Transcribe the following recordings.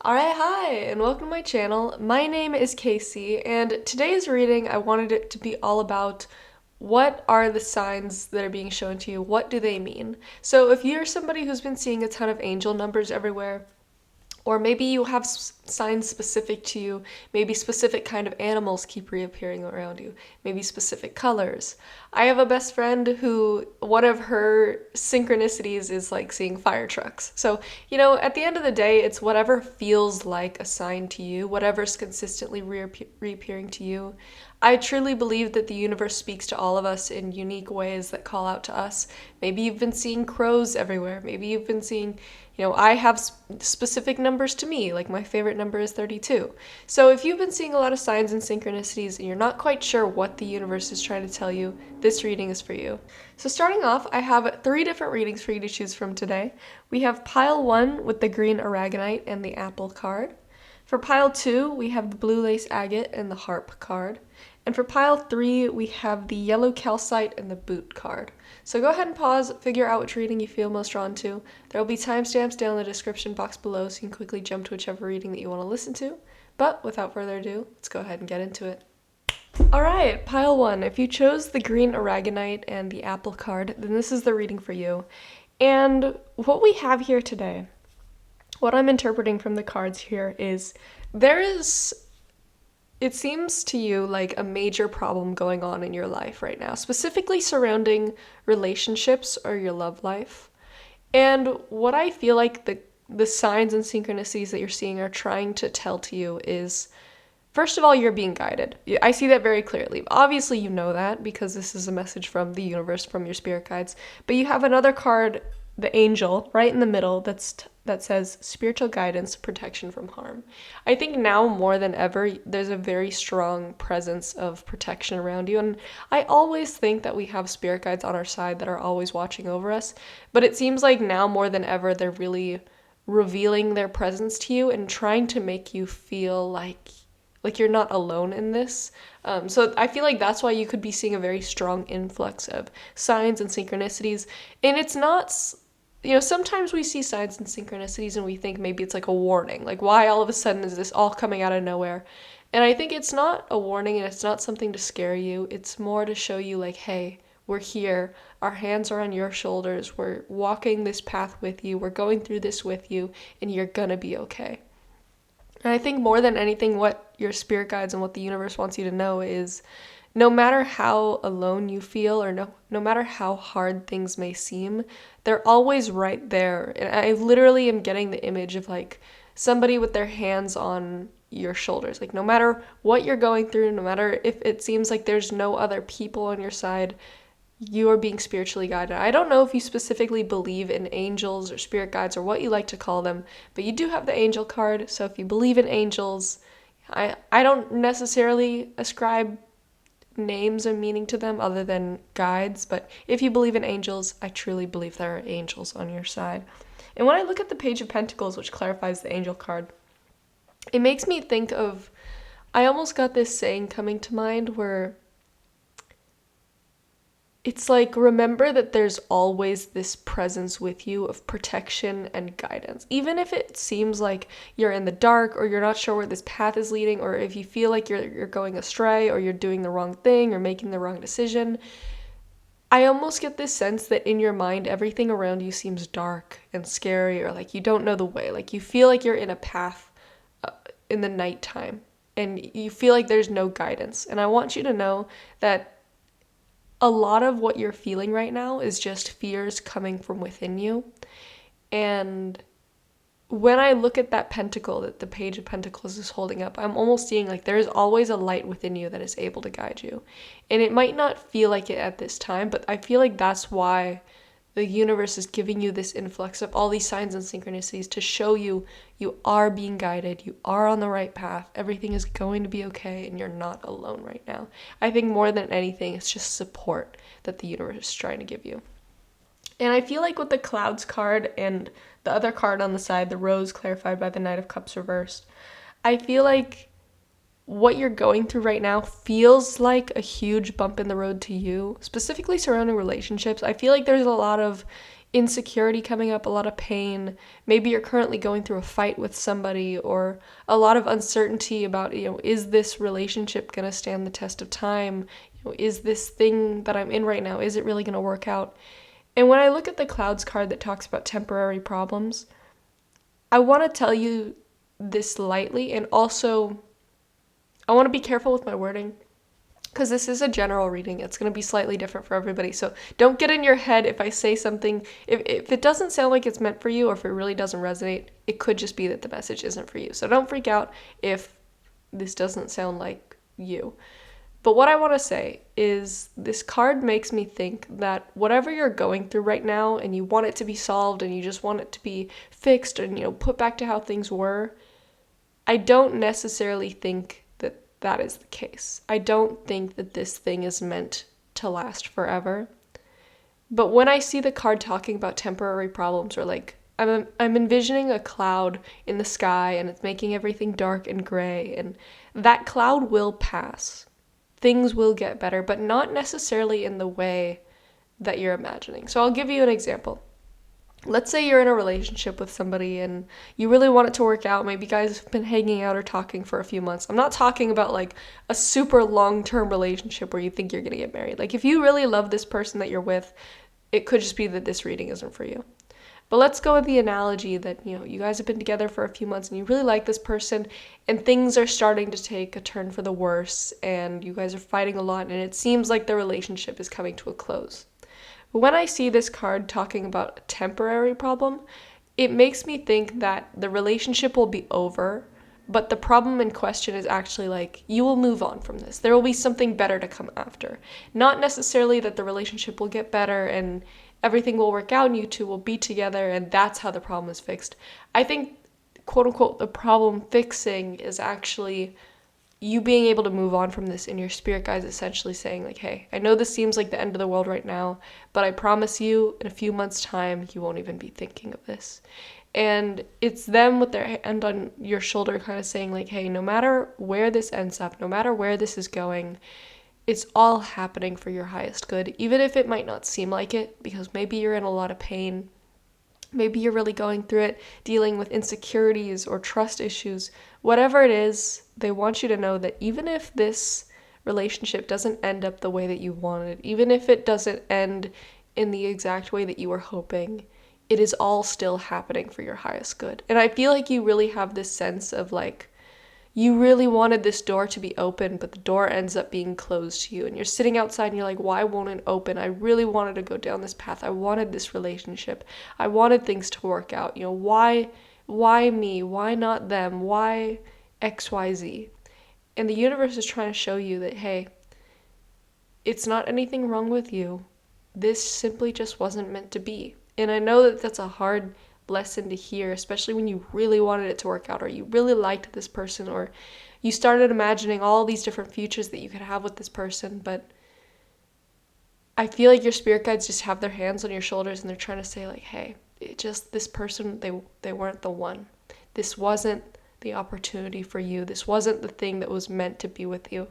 Alright, hi, and welcome to my channel. My name is Casey, and today's reading I wanted it to be all about what are the signs that are being shown to you? What do they mean? So if you're somebody who's been seeing a ton of angel numbers everywhere, or maybe you have signs specific to you. Maybe specific kind of animals keep reappearing around you. Maybe specific colors. I have a best friend who one of her synchronicities is like seeing fire trucks. So, at the end of the day, it's whatever feels like a sign to you, whatever's consistently reappearing to you. I truly believe that the universe speaks to all of us in unique ways that call out to us. Maybe you've been seeing crows everywhere. Maybe you've been seeing, I have specific numbers to me, like my favorite number is 32. So if you've been seeing a lot of signs and synchronicities and you're not quite sure what the universe is trying to tell you, this reading is for you. So starting off, I have 3 different readings for you to choose from today. We have pile 1 with the green aragonite and the apple card. For pile 2, we have the blue lace agate and the harp card. And for pile 3, we have the yellow calcite and the boot card. So go ahead and pause, figure out which reading you feel most drawn to. There will be timestamps down in the description box below so you can quickly jump to whichever reading that you want to listen to. But without further ado, let's go ahead and get into it. Alright, pile 1. If you chose the green aragonite and the apple card, then this is the reading for you. And what we have here today, what I'm interpreting from the cards here is it seems to you like a major problem going on in your life right now, specifically surrounding relationships or your love life. And what I feel like the signs and synchronicities that you're seeing are trying to tell to you is, first of all, you're being guided. I see that very clearly. Obviously, you know that because this is a message from the universe, from your spirit guides. But you have another card, the angel, right in the middle that says spiritual guidance, protection from harm. I think now more than ever, there's a very strong presence of protection around you. And I always think that we have spirit guides on our side that are always watching over us. But it seems like now more than ever, they're really revealing their presence to you and trying to make you feel like you're not alone in this. So I feel like that's why you could be seeing a very strong influx of signs and synchronicities. And it's not, sometimes we see signs and synchronicities and we think maybe it's like a warning. Like, why all of a sudden is this all coming out of nowhere? And I think it's not a warning and it's not something to scare you. It's more to show you like, hey, we're here. Our hands are on your shoulders. We're walking this path with you. We're going through this with you, and you're gonna be okay. And I think more than anything, what your spirit guides and what the universe wants you to know is no matter how alone you feel or no matter how hard things may seem, they're always right there. And I literally am getting the image of like somebody with their hands on your shoulders. Like no matter what you're going through, no matter if it seems like there's no other people on your side, you are being spiritually guided. I don't know if you specifically believe in angels or spirit guides or what you like to call them, but you do have the angel card. So if you believe in angels, I don't necessarily ascribe names or meaning to them other than guides, but if you believe in angels, I truly believe there are angels on your side. And when I look at the Page of Pentacles, which clarifies the angel card, it makes me think of, I almost got this saying coming to mind where it's like, remember that there's always this presence with you of protection and guidance. Even if it seems like you're in the dark or you're not sure where this path is leading, or if you feel like you're going astray or you're doing the wrong thing or making the wrong decision, I almost get this sense that in your mind, everything around you seems dark and scary, or like you don't know the way. Like you feel like you're in a path in the nighttime and you feel like there's no guidance. And I want you to know that a lot of what you're feeling right now is just fears coming from within you. And when I look at that pentacle that the Page of Pentacles is holding up, I'm almost seeing like there is always a light within you that is able to guide you. And it might not feel like it at this time, but I feel like that's why the universe is giving you this influx of all these signs and synchronicities to show you you are being guided, you are on the right path, everything is going to be okay, and you're not alone right now. I think more than anything, it's just support that the universe is trying to give you. And I feel like with the Clouds card and the other card on the side, the Rose clarified by the Knight of Cups reversed, I feel like what you're going through right now feels like a huge bump in the road to you, specifically surrounding relationships. I feel like there's a lot of insecurity coming up, a lot of pain. Maybe you're currently going through a fight with somebody, or a lot of uncertainty about, is this relationship going to stand the test of time? Is this thing that I'm in right now, is it really going to work out? And when I look at the clouds card that talks about temporary problems, I want to tell you this lightly, and also I want to be careful with my wording, because this is a general reading. It's going to be slightly different for everybody. So don't get in your head if I say something, if it doesn't sound like it's meant for you, or if it really doesn't resonate, it could just be that the message isn't for you. So don't freak out if this doesn't sound like you. But what I want to say is this card makes me think that whatever you're going through right now, and you want it to be solved, and you just want it to be fixed and, put back to how things were, I don't necessarily think that is the case. I don't think that this thing is meant to last forever. But when I see the card talking about temporary problems, or like I'm envisioning a cloud in the sky and it's making everything dark and gray, and that cloud will pass. Things will get better, but not necessarily in the way that you're imagining. So I'll give you an example. Let's say you're in a relationship with somebody and you really want it to work out. Maybe you guys have been hanging out or talking for a few months. I'm not talking about like a super long-term relationship where you think you're going to get married. Like if you really love this person that you're with, it could just be that this reading isn't for you. But let's go with the analogy that, you guys have been together for a few months and you really like this person, and things are starting to take a turn for the worse, and you guys are fighting a lot, and it seems like the relationship is coming to a close. When I see this card talking about a temporary problem, it makes me think that the relationship will be over, but the problem in question is actually like, you will move on from this. There will be something better to come after. Not necessarily that the relationship will get better and everything will work out and you two will be together and that's how the problem is fixed. I think, quote unquote, the problem fixing is actually you being able to move on from this, and your spirit guides essentially saying like, hey, I know this seems like the end of the world right now, but I promise you in a few months' time, you won't even be thinking of this. And it's them with their hand on your shoulder kind of saying like, hey, no matter where this ends up, no matter where this is going, it's all happening for your highest good, even if it might not seem like it, because maybe you're in a lot of pain. Maybe you're really going through it, dealing with insecurities or trust issues. Whatever it is, they want you to know that even if this relationship doesn't end up the way that you wanted, even if it doesn't end in the exact way that you were hoping, it is all still happening for your highest good. And I feel like you really have this sense of like, you really wanted this door to be open, but the door ends up being closed to you. And you're sitting outside and you're like, why won't it open? I really wanted to go down this path. I wanted this relationship. I wanted things to work out. Why me? Why not them? Why XYZ? And the universe is trying to show you that, hey, it's not anything wrong with you. This simply just wasn't meant to be. And I know that that's a hard lesson to hear, especially when you really wanted it to work out, or you really liked this person, or you started imagining all these different futures that you could have with this person. But I feel like your spirit guides just have their hands on your shoulders and they're trying to say like, hey, this person, they weren't the one. This wasn't the opportunity for you. This wasn't the thing that was meant to be with you.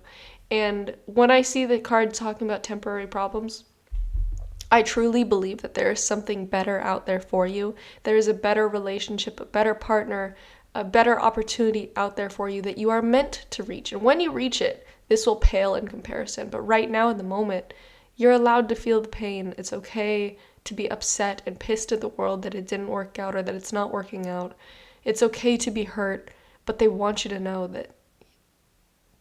And when I see the card talking about temporary problems, I truly believe that there is something better out there for you. There is a better relationship, a better partner, a better opportunity out there for you that you are meant to reach. And when you reach it, this will pale in comparison. But right now in the moment, you're allowed to feel the pain. It's okay to be upset and pissed at the world that it didn't work out or that it's not working out. It's okay to be hurt, but they want you to know that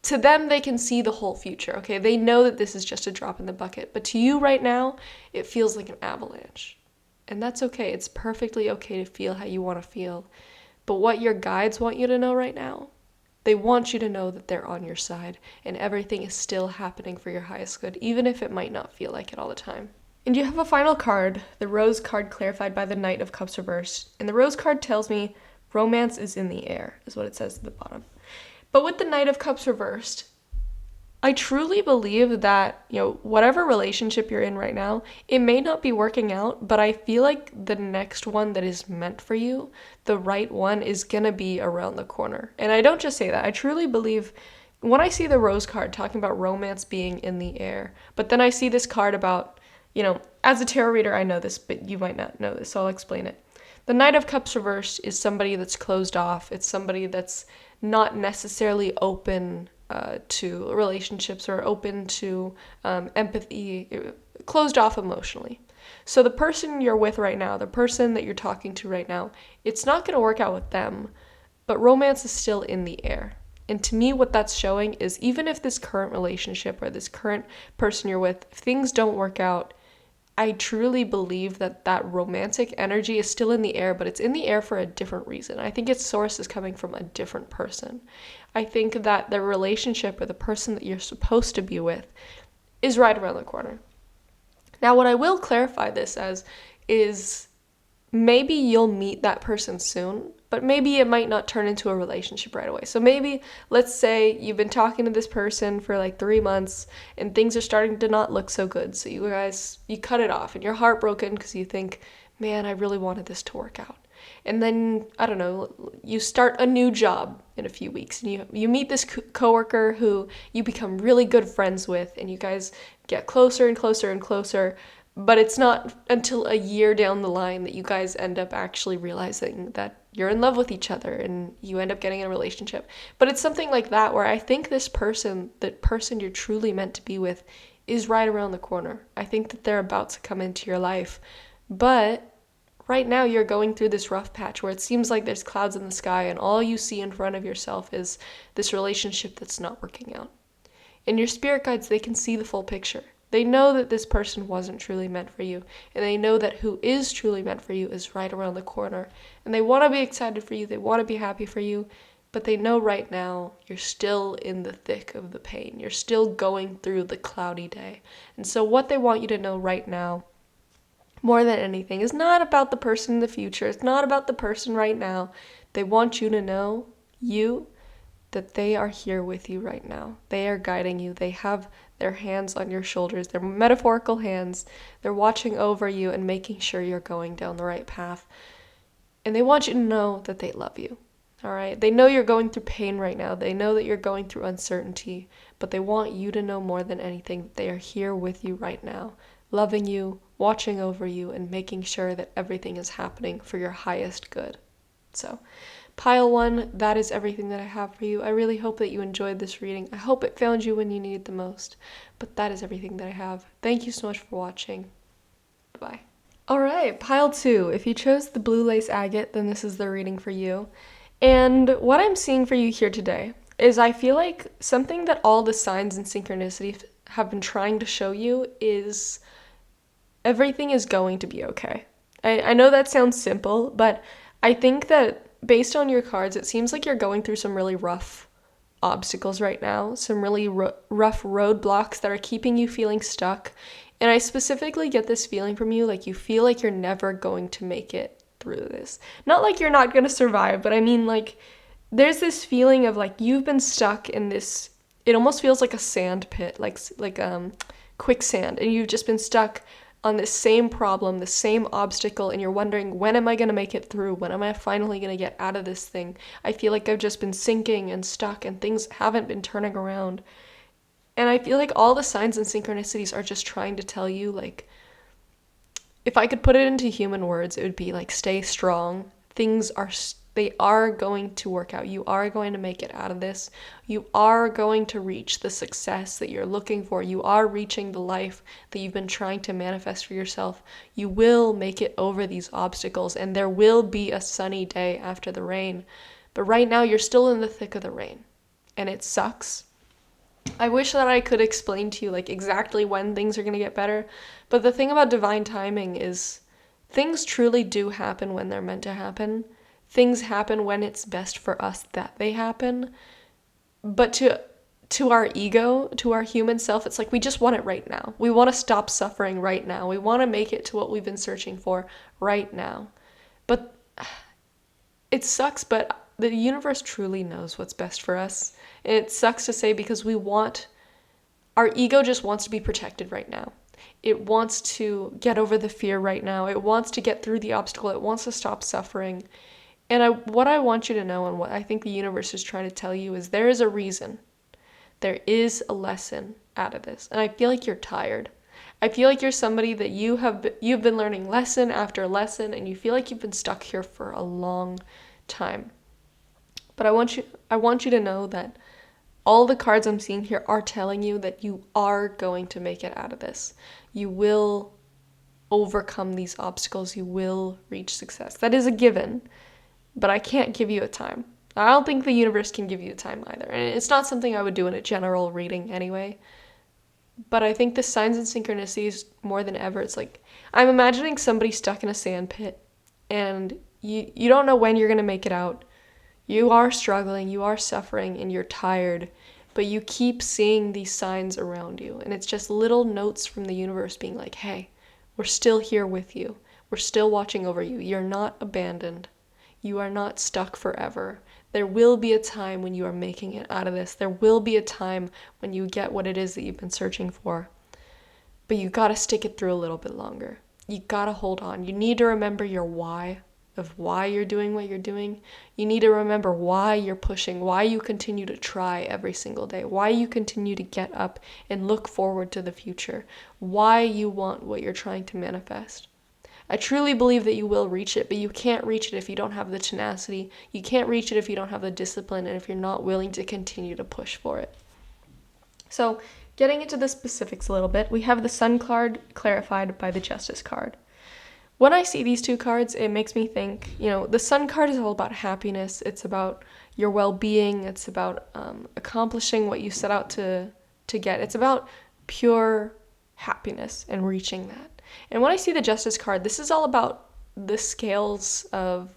to them, they can see the whole future, okay? They know that this is just a drop in the bucket. But to you right now, it feels like an avalanche. And that's okay. It's perfectly okay to feel how you want to feel. But what your guides want you to know right now, they want you to know that they're on your side and everything is still happening for your highest good, even if it might not feel like it all the time. And you have a final card, the Rose card clarified by the Knight of Cups reversed. And the Rose card tells me romance is in the air, is what it says at the bottom. But with the Knight of Cups reversed, I truly believe that, whatever relationship you're in right now, it may not be working out, but I feel like the next one that is meant for you, the right one, is gonna be around the corner. And I don't just say that. I truly believe when I see the Rose card talking about romance being in the air, but then I see this card about, as a tarot reader, I know this, but you might not know this, so I'll explain it. The Knight of Cups reversed is somebody that's closed off. It's somebody that's not necessarily open to relationships or open to empathy, closed off emotionally. So the person you're with right now, the person that you're talking to right now, it's not going to work out with them, but romance is still in the air. And to me, what that's showing is even if this current relationship or this current person you're with, if things don't work out, I truly believe that that romantic energy is still in the air, but it's in the air for a different reason. I think its source is coming from a different person. I think that the relationship or the person that you're supposed to be with is right around the corner. Now, what I will clarify this as is maybe you'll meet that person soon, but maybe it might not turn into a relationship right away. So maybe, let's say you've been talking to this person for like 3 months and things are starting to not look so good. So you cut it off and you're heartbroken because you think, man, I really wanted this to work out. And then, I don't know, you start a new job in a few weeks and you meet this coworker who you become really good friends with and you guys get closer and closer and closer. But it's not until a year down the line that you guys end up actually realizing that you're in love with each other and you end up getting in a relationship. But it's something like that where I think this person, the person you're truly meant to be with, is right around the corner. I think that they're about to come into your life. But right now you're going through this rough patch where it seems like there's clouds in the sky and all you see in front of yourself is this relationship that's not working out. And your spirit guides, they can see the full picture. They know that this person wasn't truly meant for you, and they know that who is truly meant for you is right around the corner. And they want to be excited for you, they want to be happy for you, but they know right now you're still in the thick of the pain. You're still going through the cloudy day. And so what they want you to know right now, more than anything, is not about the person in the future. It's not about the person right now. They want you to know, that they are here with you right now. They are guiding you. They have their hands on your shoulders, their metaphorical hands. They're watching over you and making sure you're going down the right path. And they want you to know that they love you. All right? They know you're going through pain right now. They know that you're going through uncertainty, but they want you to know more than anything that they are here with you right now, loving you, watching over you, and making sure that everything is happening for your highest good. So, Pile 1, that is everything that I have for you. I really hope that you enjoyed this reading. I hope it found you when you needed the most. But that is everything that I have. Thank you so much for watching. Bye-bye. Alright, Pile 2. If you chose the Blue Lace Agate, then this is the reading for you. And what I'm seeing for you here today is I feel like something that all the signs and synchronicities have been trying to show you is everything is going to be okay. I know that sounds simple, but I think that based on your cards, it seems like you're going through some really rough obstacles right now, some really rough roadblocks that are keeping you feeling stuck. And I specifically get this feeling from you, like you feel like you're never going to make it through this. Not like you're not going to survive, but I mean like there's this feeling of like you've been stuck in this, it almost feels like a sand pit, like quicksand, and you've just been stuck on this same problem, the same obstacle, and you're wondering, when am I going to make it through? When am I finally going to get out of this thing? I feel like I've just been sinking and stuck and things haven't been turning around. And I feel like all the signs and synchronicities are just trying to tell you, like, if I could put it into human words, it would be like, stay strong. They are going to work out. You are going to make it out of this. You are going to reach the success that you're looking for. You are reaching the life that you've been trying to manifest for yourself. You will make it over these obstacles, and there will be a sunny day after the rain. But right now, you're still in the thick of the rain, and it sucks. I wish that I could explain to you like exactly when things are going to get better, but the thing about divine timing is things truly do happen when they're meant to happen. Things happen when it's best for us that they happen. But to our ego, to our human self, it's like we just want it right now. We want to stop suffering right now. We want to make it to what we've been searching for right now. But it sucks, but the universe truly knows what's best for us. It sucks to say because our ego just wants to be protected right now. It wants to get over the fear right now. It wants to get through the obstacle. It wants to stop suffering. And what I want you to know, and what I think the universe is trying to tell you, is there is a reason. There is a lesson out of this. And I feel like you're tired. I feel like you're somebody that you've been learning lesson after lesson, and you feel like you've been stuck here for a long time. But I want you to know that all the cards I'm seeing here are telling you that you are going to make it out of this. You will overcome these obstacles. You will reach success. That is a given, but I can't give you a time. I don't think the universe can give you a time either. And it's not something I would do in a general reading anyway. But I think the signs and synchronicities, more than ever, it's like, I'm imagining somebody stuck in a sand pit, and you don't know when you're going to make it out. You are struggling, you are suffering, and you're tired, but you keep seeing these signs around you. And it's just little notes from the universe being like, hey, we're still here with you. We're still watching over you. You're not abandoned. You are not stuck forever. There will be a time when you are making it out of this. There will be a time when you get what it is that you've been searching for. But you gotta stick it through a little bit longer. You gotta hold on. You need to remember your why, of why you're doing what you're doing. You need to remember why you're pushing, why you continue to try every single day, why you continue to get up and look forward to the future, why you want what you're trying to manifest. I truly believe that you will reach it, but you can't reach it if you don't have the tenacity. You can't reach it if you don't have the discipline and if you're not willing to continue to push for it. So, getting into the specifics a little bit, we have the Sun card clarified by the Justice card. When I see these two cards, it makes me think, the Sun card is all about happiness. It's about your well-being. It's about accomplishing what you set out to get. It's about pure happiness and reaching that. And when I see the Justice card, this is all about the scales of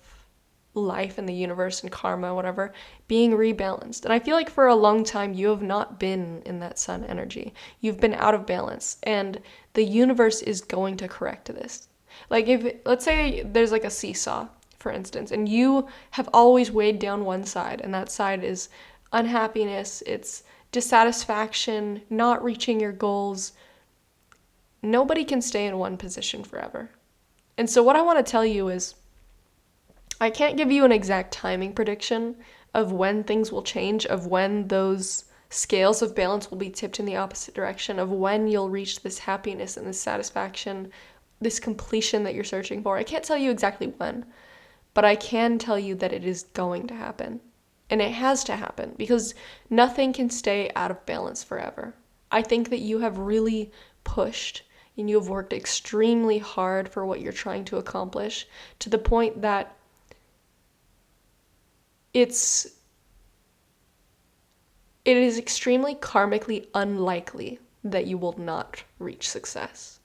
life and the universe and karma, whatever, being rebalanced. And I feel like for a long time, you have not been in that Sun energy. You've been out of balance, and the universe is going to correct this. Like let's say there's like a seesaw, for instance, and you have always weighed down one side, and that side is unhappiness, it's dissatisfaction, not reaching your goals. Nobody can stay in one position forever. And so what I want to tell you is, I can't give you an exact timing prediction of when things will change, of when those scales of balance will be tipped in the opposite direction, of when you'll reach this happiness and this satisfaction, this completion that you're searching for. I can't tell you exactly when, but I can tell you that it is going to happen. And it has to happen, because nothing can stay out of balance forever. I think that you have really pushed and you have worked extremely hard for what you're trying to accomplish, to the point that it is extremely karmically unlikely that you will not reach success.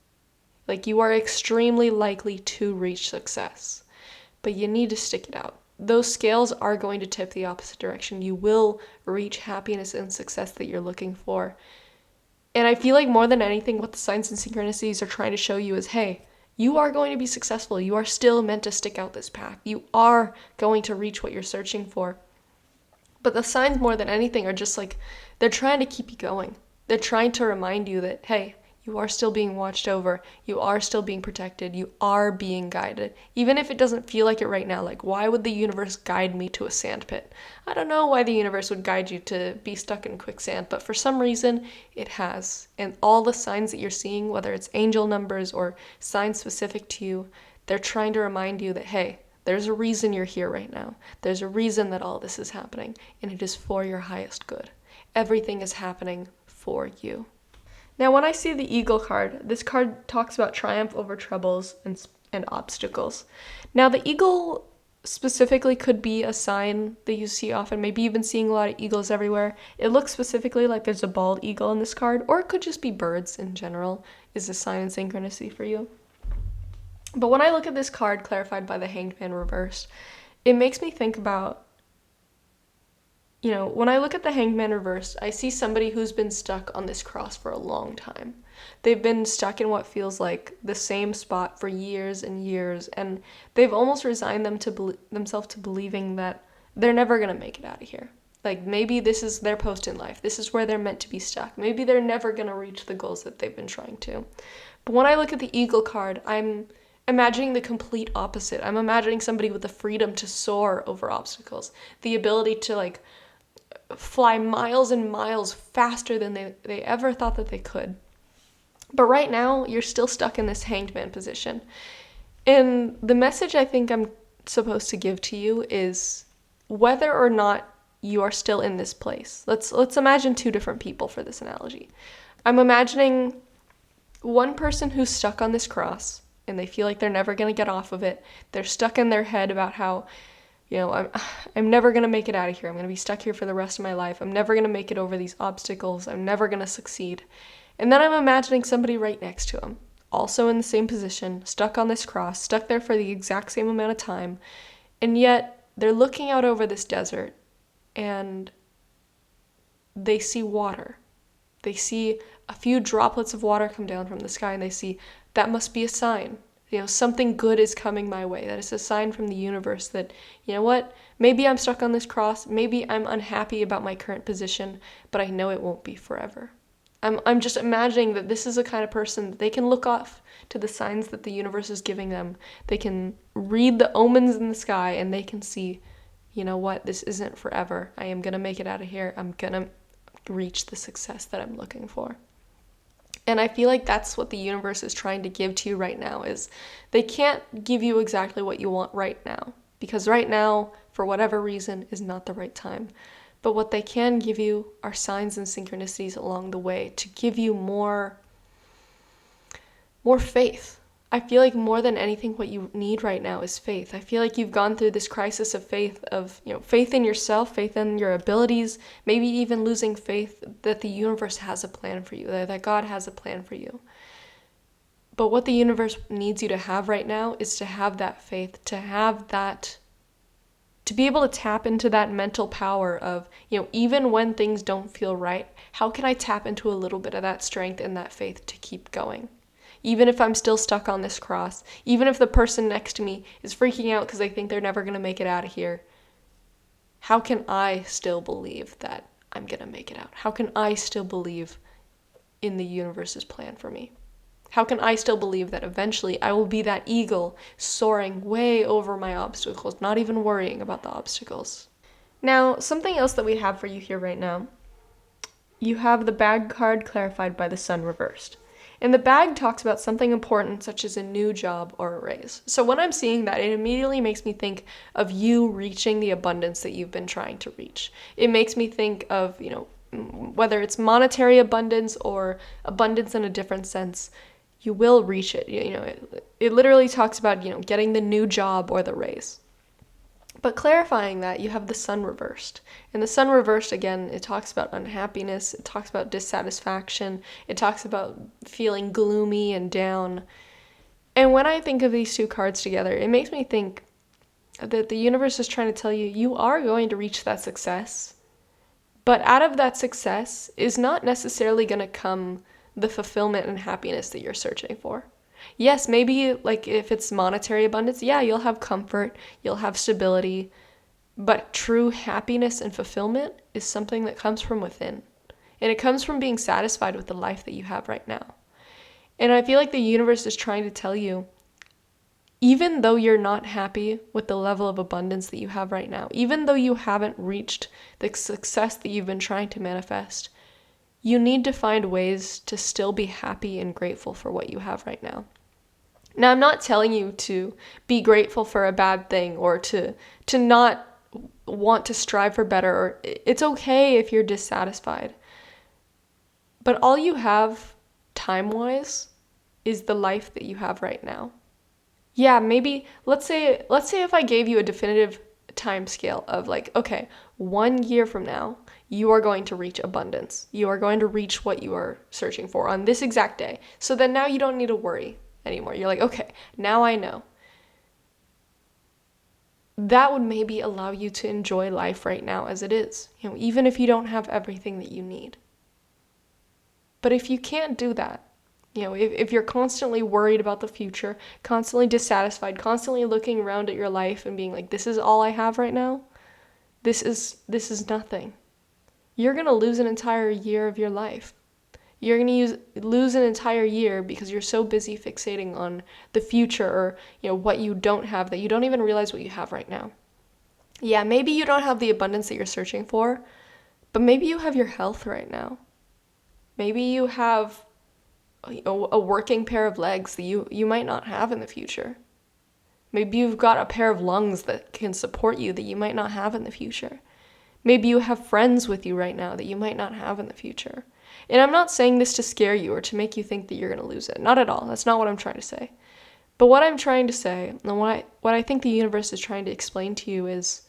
Like, you are extremely likely to reach success, but you need to stick it out. Those scales are going to tip the opposite direction. You will reach happiness and success that you're looking for. And I feel like more than anything, what the signs and synchronicities are trying to show you is, hey, you are going to be successful. You are still meant to stick out this path. You are going to reach what you're searching for. But the signs, more than anything, are just like, they're trying to keep you going. They're trying to remind you that, hey, you are still being watched over. You are still being protected. You are being guided. Even if it doesn't feel like it right now. Like, why would the universe guide me to a sand pit? I don't know why the universe would guide you to be stuck in quicksand, but for some reason, it has. And all the signs that you're seeing, whether it's angel numbers or signs specific to you, they're trying to remind you that, hey, there's a reason you're here right now. There's a reason that all this is happening, and it is for your highest good. Everything is happening for you. Now, when I see the Eagle card, this card talks about triumph over troubles and obstacles. Now, the eagle specifically could be a sign that you see often, maybe you've been seeing a lot of eagles everywhere. It looks specifically like there's a bald eagle in this card, or it could just be birds in general, is a sign and synchronicity for you. But when I look at this card clarified by the Hanged Man reversed, it makes me think about, when I look at the Hanged Man reversed, I see somebody who's been stuck on this cross for a long time. They've been stuck in what feels like the same spot for years and years, and they've almost resigned themselves to believing that they're never going to make it out of here. Like, maybe this is their post in life. This is where they're meant to be stuck. Maybe they're never going to reach the goals that they've been trying to. But when I look at the Eagle card, I'm imagining the complete opposite. I'm imagining somebody with the freedom to soar over obstacles, the ability to, fly miles and miles faster than they ever thought that they could. But right now, you're still stuck in this hanged man position. And the message I think I'm supposed to give to you is whether or not you are still in this place. Let's imagine two different people for this analogy. I'm imagining one person who's stuck on this cross and they feel like they're never going to get off of it. They're stuck in their head about how, I'm never going to make it out of here. I'm going to be stuck here for the rest of my life. I'm never going to make it over these obstacles. I'm never going to succeed. And then I'm imagining somebody right next to him, also in the same position, stuck on this cross, stuck there for the exact same amount of time, and yet they're looking out over this desert and they see water. They see a few droplets of water come down from the sky and they see that must be a sign. Something good is coming my way. That is a sign from the universe that, you know what, maybe I'm stuck on this cross, maybe I'm unhappy about my current position, but I know it won't be forever. I'm just imagining that this is the kind of person that they can look off to the signs that the universe is giving them. They can read the omens in the sky and they can see, you know what, this isn't forever. I am going to make it out of here. I'm going to reach the success that I'm looking for. And I feel like that's what the universe is trying to give to you right now, is they can't give you exactly what you want right now, because right now, for whatever reason, is not the right time. But what they can give you are signs and synchronicities along the way to give you more faith. I feel like more than anything, what you need right now is faith. I feel like you've gone through this crisis of faith, of faith in yourself, faith in your abilities, maybe even losing faith that the universe has a plan for you, that God has a plan for you. But what the universe needs you to have right now is to have that faith, to be able to tap into that mental power of, even when things don't feel right, how can I tap into a little bit of that strength and that faith to keep going? Even if I'm still stuck on this cross, even if the person next to me is freaking out because they think they're never going to make it out of here, how can I still believe that I'm going to make it out? How can I still believe in the universe's plan for me? How can I still believe that eventually I will be that eagle soaring way over my obstacles, not even worrying about the obstacles? Now, something else that we have for you here right now, you have the bag card clarified by the sun reversed. And the bag talks about something important, such as a new job or a raise. So when I'm seeing that, it immediately makes me think of you reaching the abundance that you've been trying to reach. It makes me think of, whether it's monetary abundance or abundance in a different sense, you will reach it. It literally talks about, getting the new job or the raise. But clarifying that, you have the sun reversed. And the sun reversed, again, it talks about unhappiness, it talks about dissatisfaction, it talks about feeling gloomy and down. And when I think of these two cards together, it makes me think that the universe is trying to tell you, you are going to reach that success. But out of that success is not necessarily going to come the fulfillment and happiness that you're searching for. Yes, maybe like if it's monetary abundance, yeah, you'll have comfort, you'll have stability, but true happiness and fulfillment is something that comes from within. And it comes from being satisfied with the life that you have right now. And I feel like the universe is trying to tell you, even though you're not happy with the level of abundance that you have right now, even though you haven't reached the success that you've been trying to manifest, you need to find ways to still be happy and grateful for what you have right now. Now, I'm not telling you to be grateful for a bad thing or to not want to strive for better. Or it's okay if you're dissatisfied. But all you have time-wise is the life that you have right now. Yeah, maybe, let's say if I gave you a definitive time scale of like, okay, 1 year from now, you are going to reach abundance. You are going to reach what you are searching for on this exact day. So then now you don't need to worry anymore. You're like, okay, now I know. That would maybe allow you to enjoy life right now as it is, even if you don't have everything that you need. But if you can't do that, if you're constantly worried about the future, constantly dissatisfied, constantly looking around at your life and being like, this is all I have right now, this is nothing. You're going to lose an entire year of your life. You're going to lose an entire year because you're so busy fixating on the future or, what you don't have that you don't even realize what you have right now. Yeah, maybe you don't have the abundance that you're searching for, but maybe you have your health right now. Maybe you have a working pair of legs that you might not have in the future. Maybe you've got a pair of lungs that can support you that you might not have in the future. Maybe you have friends with you right now that you might not have in the future. And I'm not saying this to scare you or to make you think that you're going to lose it. Not at all. That's not what I'm trying to say. But what I'm trying to say, and what I think the universe is trying to explain to you is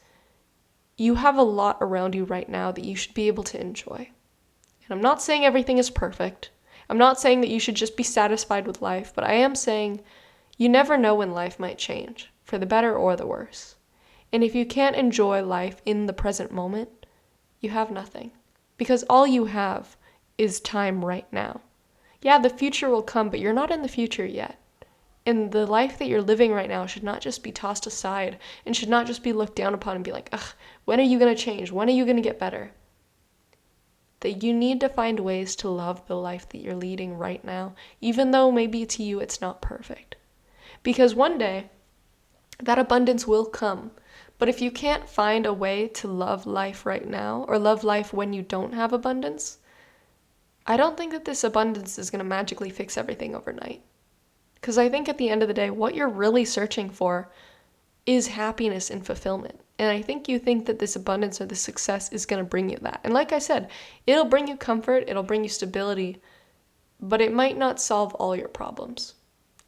you have a lot around you right now that you should be able to enjoy. And I'm not saying everything is perfect. I'm not saying that you should just be satisfied with life, but I am saying you never know when life might change, for the better or the worse. And if you can't enjoy life in the present moment, you have nothing. Because all you have is time right now. Yeah, the future will come, but you're not in the future yet. And the life that you're living right now should not just be tossed aside and should not just be looked down upon and be like, ugh, when are you going to change? When are you going to get better? That you need to find ways to love the life that you're leading right now, even though maybe to you it's not perfect. Because one day, that abundance will come. But if you can't find a way to love life right now, or love life when you don't have abundance, I don't think that this abundance is going to magically fix everything overnight. Because I think at the end of the day, what you're really searching for is happiness and fulfillment. And I think you think that this abundance or this success is going to bring you that. And like I said, it'll bring you comfort, it'll bring you stability, but it might not solve all your problems.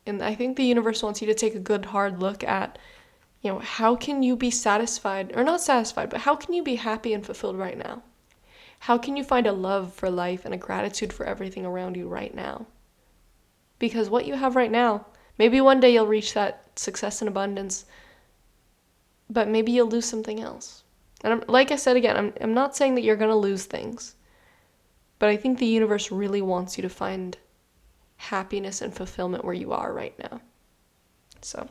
And I think the universe wants you to take a good hard look at, how can you be satisfied, or not satisfied, but how can you be happy and fulfilled right now? How can you find a love for life and a gratitude for everything around you right now? Because what you have right now, maybe one day you'll reach that success and abundance, but maybe you'll lose something else. And like I said again, I'm not saying that you're going to lose things, but I think the universe really wants you to find happiness and fulfillment where you are right now. So,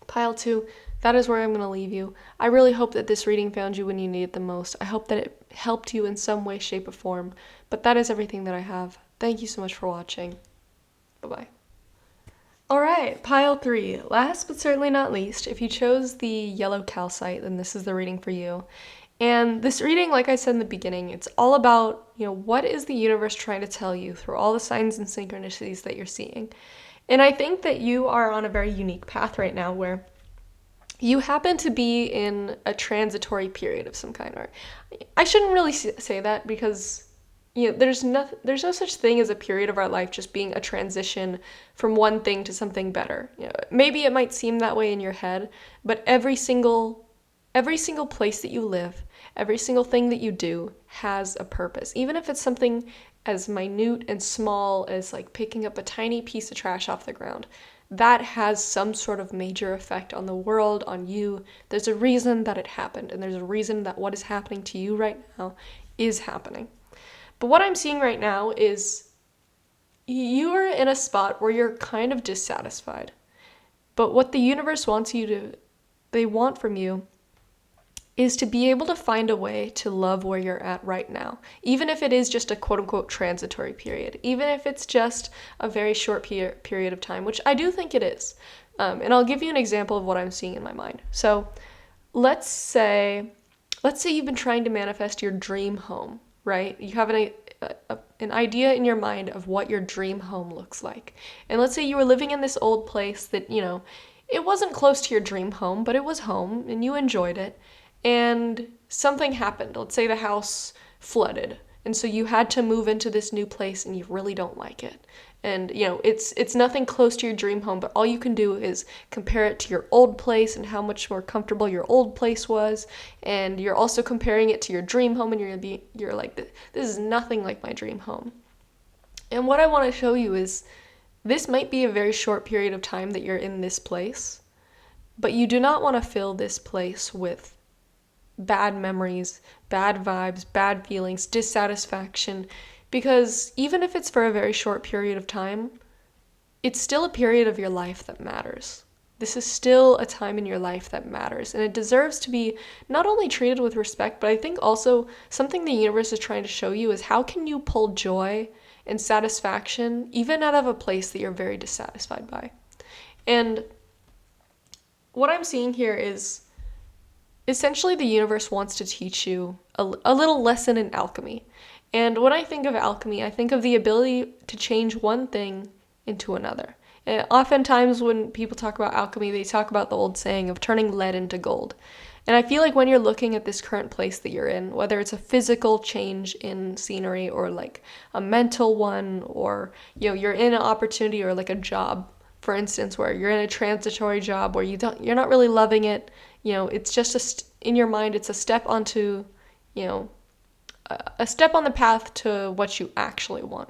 pile 2, that is where I'm going to leave you. I really hope that this reading found you when you need it the most. I hope that it helped you in some way, shape, or form. But that is everything that I have. Thank you so much for watching. Bye-bye. Alright, pile 3. Last but certainly not least, if you chose the yellow calcite, then this is the reading for you. And this reading, like I said in the beginning, it's all about, what is the universe trying to tell you through all the signs and synchronicities that you're seeing. And I think that you are on a very unique path right now where you happen to be in a transitory period of some kind. Or I shouldn't really say that because there's no such thing as a period of our life just being a transition from one thing to something better. Maybe it might seem that way in your head, but every single place that you live, every single thing that you do has a purpose. Even if it's something as minute and small as like picking up a tiny piece of trash off the ground, that has some sort of major effect on the world, on you. There's a reason that it happened, and there's a reason that what is happening to you right now is happening. But what I'm seeing right now is you are in a spot where you're kind of dissatisfied. But what the universe they want from you is to be able to find a way to love where you're at right now. Even if it is just a quote-unquote transitory period. Even if it's just a very short period of time, which I do think it is. And I'll give you an example of what I'm seeing in my mind. So let's say you've been trying to manifest your dream home. Right? You have an idea in your mind of what your dream home looks like. And let's say you were living in this old place that, it wasn't close to your dream home, but it was home and you enjoyed it. And something happened. Let's say the house flooded. And so you had to move into this new place and you really don't like it. And, it's nothing close to your dream home, but all you can do is compare it to your old place and how much more comfortable your old place was. And you're also comparing it to your dream home and you're like, this is nothing like my dream home. And what I want to show you is this might be a very short period of time that you're in this place, but you do not want to fill this place with bad memories, bad vibes, bad feelings, dissatisfaction. Because even if it's for a very short period of time, it's still a period of your life that matters. This is still a time in your life that matters. And it deserves to be not only treated with respect, but I think also something the universe is trying to show you is how can you pull joy and satisfaction even out of a place that you're very dissatisfied by. And what I'm seeing here is essentially the universe wants to teach you a little lesson in alchemy. And when I think of alchemy, I think of the ability to change one thing into another. And oftentimes when people talk about alchemy, they talk about the old saying of turning lead into gold. And I feel like when you're looking at this current place that you're in, whether it's a physical change in scenery or like a mental one, or you're in an opportunity or like a job, for instance, where you're in a transitory job where you're not really loving it, it's just in your mind, it's a step onto, a step on the path to what you actually want.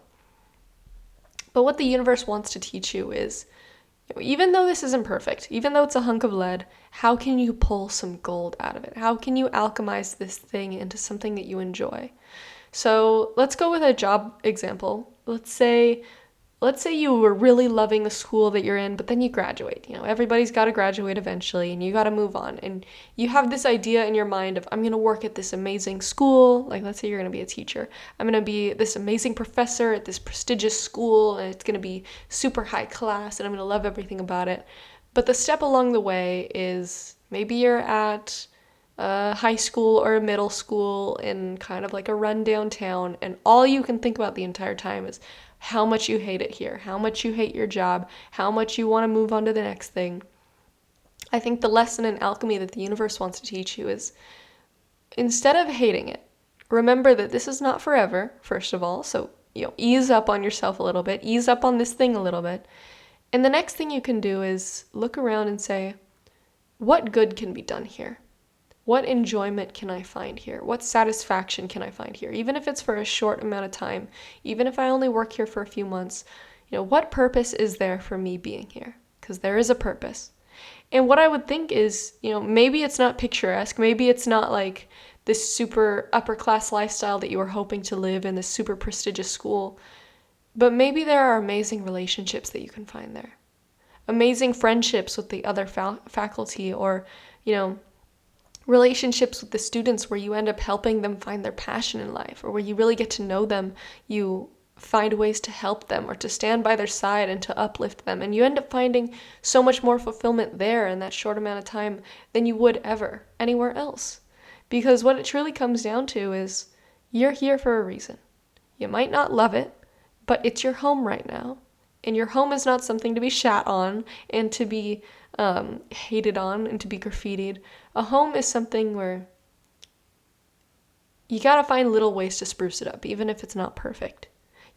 But what the universe wants to teach you is, even though this isn't perfect, even though it's a hunk of lead, how can you pull some gold out of it? How can you alchemize this thing into something that you enjoy? So let's go with a job example. Let's say you were really loving the school that you're in, but then you graduate. Everybody's got to graduate eventually, and you got to move on. And you have this idea in your mind of, I'm going to work at this amazing school. Like, let's say you're going to be a teacher. I'm going to be this amazing professor at this prestigious school, and it's going to be super high class, and I'm going to love everything about it. But the step along the way is maybe you're at a high school or a middle school in kind of like a rundown town, and all you can think about the entire time is how much you hate it here, how much you hate your job, how much you want to move on to the next thing. I think the lesson in alchemy that the universe wants to teach you is, instead of hating it, remember that this is not forever, first of all, so ease up on yourself a little bit, ease up on this thing a little bit. And the next thing you can do is look around and say, what good can be done here? What enjoyment can I find here? What satisfaction can I find here? Even if it's for a short amount of time, even if I only work here for a few months, what purpose is there for me being here? Because there is a purpose. And what I would think is, maybe it's not picturesque. Maybe it's not like this super upper class lifestyle that you were hoping to live in this super prestigious school. But maybe there are amazing relationships that you can find there. Amazing friendships with the other faculty, or, relationships with the students where you end up helping them find their passion in life, or where you really get to know them, you find ways to help them or to stand by their side and to uplift them, and you end up finding so much more fulfillment there in that short amount of time than you would ever anywhere else. Because what it truly comes down to is, you're here for a reason. You might not love it, but it's your home right now, and your home is not something to be shat on and to be hated on and to be graffitied. A home is something where you gotta find little ways to spruce it up, even if it's not perfect.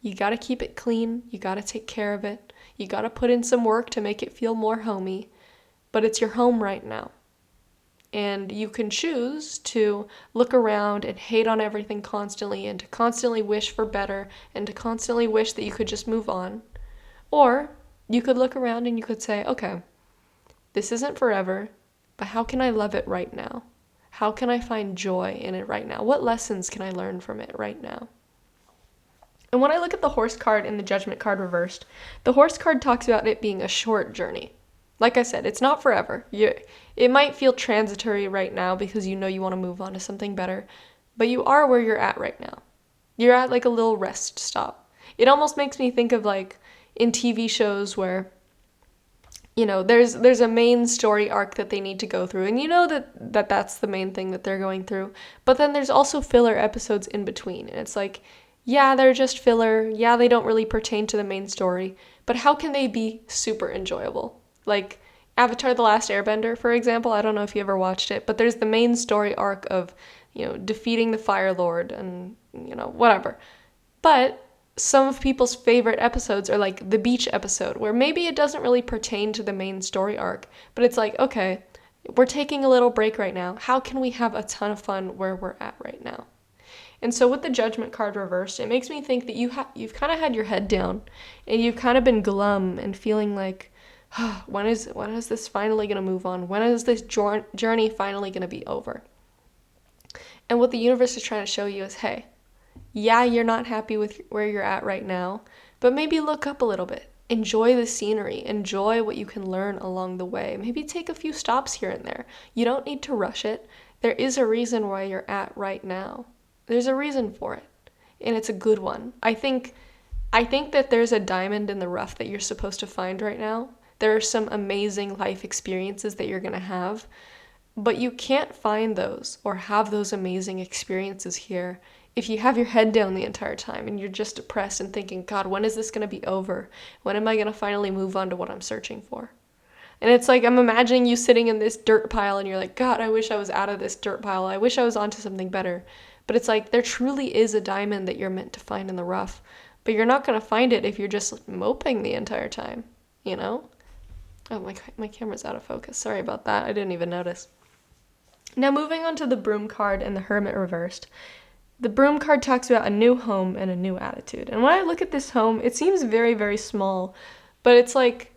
You gotta keep it clean, you gotta take care of it, you gotta put in some work to make it feel more homey, but it's your home right now. And you can choose to look around and hate on everything constantly, and to constantly wish for better, and to constantly wish that you could just move on. Or you could look around and you could say, okay, this isn't forever, but how can I love it right now? How can I find joy in it right now? What lessons can I learn from it right now? And when I look at the horse card and the judgment card reversed, the horse card talks about it being a short journey. Like I said, it's not forever. It might feel transitory right now because you want to move on to something better, but you are where you're at right now. You're at like a little rest stop. It almost makes me think of like in TV shows where there's a main story arc that they need to go through, and that's the main thing that they're going through. But then there's also filler episodes in between, and it's like, yeah, they're just filler. Yeah, they don't really pertain to the main story, but how can they be super enjoyable? Like Avatar: The Last Airbender, for example. I don't know if you ever watched it, but there's the main story arc of, defeating the Fire Lord and, whatever. But some of people's favorite episodes are like the beach episode, where maybe it doesn't really pertain to the main story arc, but it's like, okay, we're taking a little break right now. How can we have a ton of fun where we're at right now? And so with the judgment card reversed, it makes me think that you've kind of had your head down, and you've kind of been glum and feeling like, oh, when is this finally going to move on? When is this journey finally going to be over? And what the universe is trying to show you is, hey, yeah, you're not happy with where you're at right now, but maybe look up a little bit. Enjoy the scenery. Enjoy what you can learn along the way. Maybe take a few stops here and there. You don't need to rush it. There is a reason why you're at right now. There's a reason for it, and it's a good one. I think that there's a diamond in the rough that you're supposed to find right now. There are some amazing life experiences that you're going to have, But you can't find those or have those amazing experiences here if you have your head down the entire time and you're just depressed and thinking, God, when is this going to be over? When am I going to finally move on to what I'm searching for? And it's like, I'm imagining you sitting in this dirt pile and you're like, God, I wish I was out of this dirt pile. I wish I was onto something better. But it's like, there truly is a diamond that you're meant to find in the rough. But you're not going to find it if you're just moping the entire time, you know? Oh, my camera's out of focus. Sorry about that. I didn't even notice. Now moving on to the Broom card and the Hermit reversed. The Broom card talks about a new home and a new attitude. And when I look at this home, it seems very, very small. But it's like,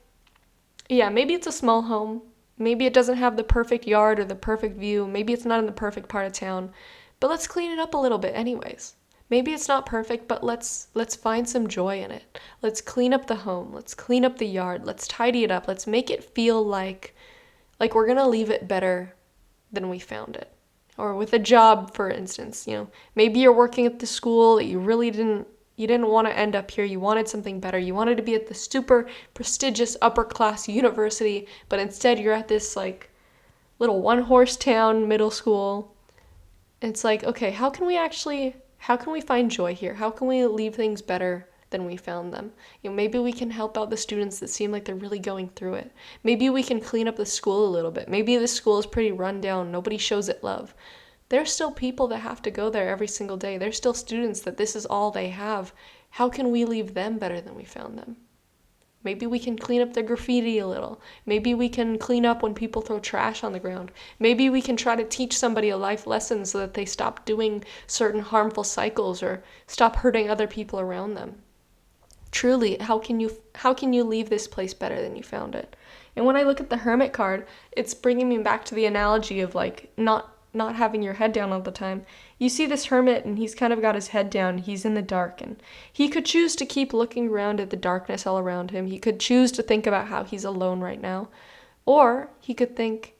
yeah, maybe it's a small home. Maybe it doesn't have the perfect yard or the perfect view. Maybe it's not in the perfect part of town. But let's clean it up a little bit anyways. Maybe it's not perfect, but let's find some joy in it. Let's clean up the home. Let's clean up the yard. Let's tidy it up. Let's make it feel like we're going to leave it better than we found it. Or with a job, for instance, maybe you're working at the school that you really didn't want to end up here. You wanted something better. You wanted to be at the super prestigious upper class university, but instead you're at this like little one-horse town middle school. It's like, okay, how can we find joy here? How can we leave things better than we found them? Maybe we can help out the students that seem like they're really going through it. Maybe we can clean up the school a little bit. Maybe the school is pretty run down. Nobody shows it love. There's still people that have to go there every single day. There's still students that this is all they have. How can we leave them better than we found them? Maybe we can clean up the graffiti a little. Maybe we can clean up when people throw trash on the ground. Maybe we can try to teach somebody a life lesson so that they stop doing certain harmful cycles or stop hurting other people around them. Truly, how can you leave this place better than you found it? And when I look at the Hermit card, it's bringing me back to the analogy of like not having your head down all the time. You see this hermit and he's kind of got his head down, he's in the dark, and he could choose to keep looking around at the darkness all around him. He could choose to think about how he's alone right now. Or he could think,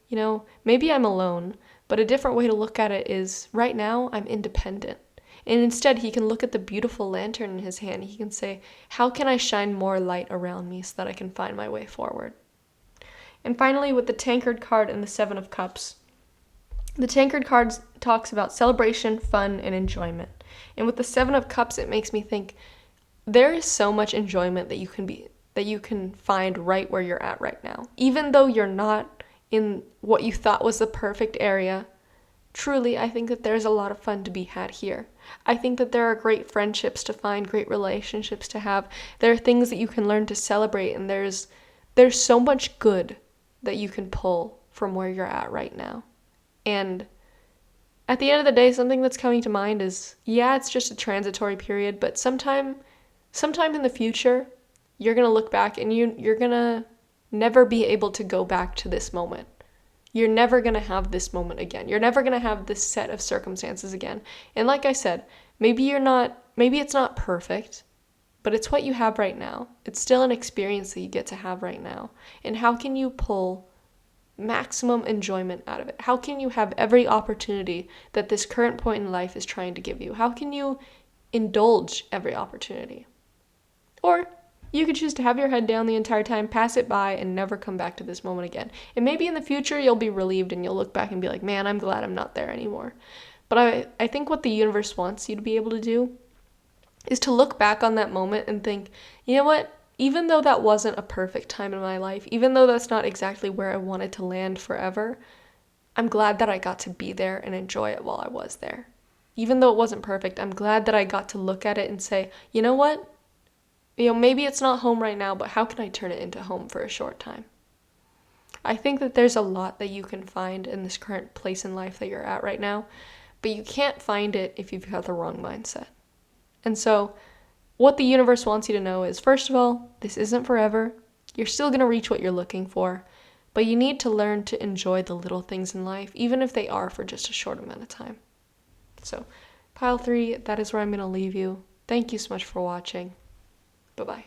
maybe I'm alone, but a different way to look at it is right now I'm independent. And instead he can look at the beautiful lantern in his hand. He can say, how can I shine more light around me so that I can find my way forward? And finally, with the Tankard card and the Seven of Cups, the Tankard card talks about celebration, fun, and enjoyment. And with the Seven of Cups, it makes me think there is so much enjoyment that you can find right where you're at right now. Even though you're not in what you thought was the perfect area, truly, I think that there's a lot of fun to be had here. I think that there are great friendships to find, great relationships to have. There are things that you can learn to celebrate, and there's so much good that you can pull from where you're at right now. And at the end of the day, something that's coming to mind is, yeah, it's just a transitory period, but sometime in the future, you're going to look back and you're going to never be able to go back to this moment. You're never going to have this moment again. You're never going to have this set of circumstances again. And like I said, maybe it's not perfect, but it's what you have right now. It's still an experience that you get to have right now. And how can you pull maximum enjoyment out of it? How can you have every opportunity that this current point in life is trying to give you? How can you indulge every opportunity? Or you could choose to have your head down the entire time, pass it by, and never come back to this moment again. And maybe in the future you'll be relieved and you'll look back and be like, man, I'm glad I'm not there anymore. But I think what the universe wants you to be able to do is to look back on that moment and think, you know what? Even though that wasn't a perfect time in my life, even though that's not exactly where I wanted to land forever, I'm glad that I got to be there and enjoy it while I was there. Even though it wasn't perfect, I'm glad that I got to look at it and say, you know what? Maybe it's not home right now, but how can I turn it into home for a short time? I think that there's a lot that you can find in this current place in life that you're at right now, but you can't find it if you've got the wrong mindset. And so, what the universe wants you to know is, first of all, this isn't forever. You're still going to reach what you're looking for, but you need to learn to enjoy the little things in life, even if they are for just a short amount of time. So, pile 3, that is where I'm going to leave you. Thank you so much for watching. Bye-bye.